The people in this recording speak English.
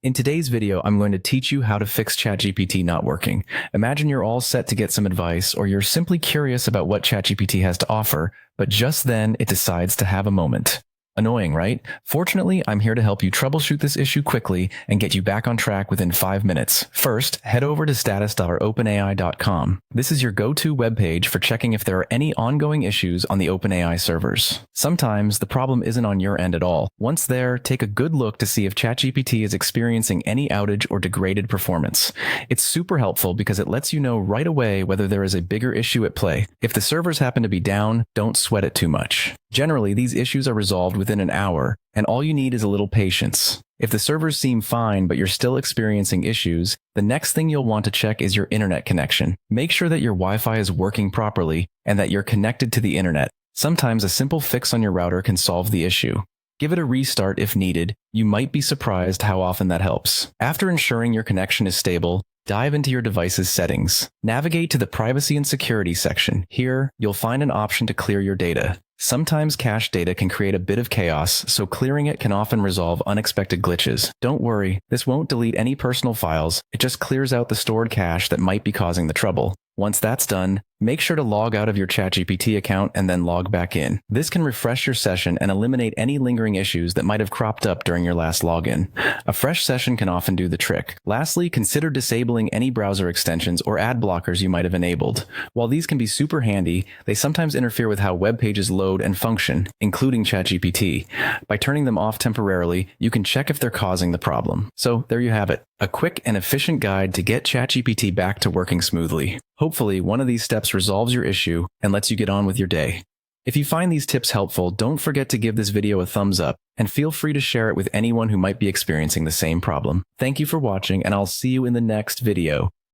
In today's video, I'm going to teach you how to fix ChatGPT not working. Imagine you're all set to get some advice, or you're simply curious about what ChatGPT has to offer, but just then it decides to have a moment. Annoying, right? Fortunately, I'm here to help you troubleshoot this issue quickly and get you back on track within 5 minutes. First, head over to status.openai.com. This is your go-to webpage for checking if there are any ongoing issues on the OpenAI servers. Sometimes the problem isn't on your end at all. Once there, take a good look to see if ChatGPT is experiencing any outage or degraded performance. It's super helpful because it lets you know right away whether there is a bigger issue at play. If the servers happen to be down, don't sweat it too much. Generally, these issues are resolved within an hour, and all you need is a little patience. If the servers seem fine but you're still experiencing issues, the next thing you'll want to check is your internet connection. Make sure that your Wi-Fi is working properly and that you're connected to the internet. Sometimes a simple fix on your router can solve the issue. Give it a restart if needed. You might be surprised how often that helps. After ensuring your connection is stable, dive into your device's settings. Navigate to the Privacy and Security section. Here, you'll find an option to clear your data. Sometimes cached data can create a bit of chaos, so clearing it can often resolve unexpected glitches. Don't worry, this won't delete any personal files, it just clears out the stored cache that might be causing the trouble. Once that's done, make sure to log out of your ChatGPT account and then log back in. This can refresh your session and eliminate any lingering issues that might have cropped up during your last login. A fresh session can often do the trick. Lastly, consider disabling any browser extensions or ad blockers you might have enabled. While these can be super handy, they sometimes interfere with how web pages load and function, including ChatGPT. By turning them off temporarily, you can check if they're causing the problem. So there you have it, a quick and efficient guide to get ChatGPT back to working smoothly. Hopefully, one of these steps resolves your issue and lets you get on with your day. If you find these tips helpful, don't forget to give this video a thumbs up and feel free to share it with anyone who might be experiencing the same problem. Thank you for watching, and I'll see you in the next video.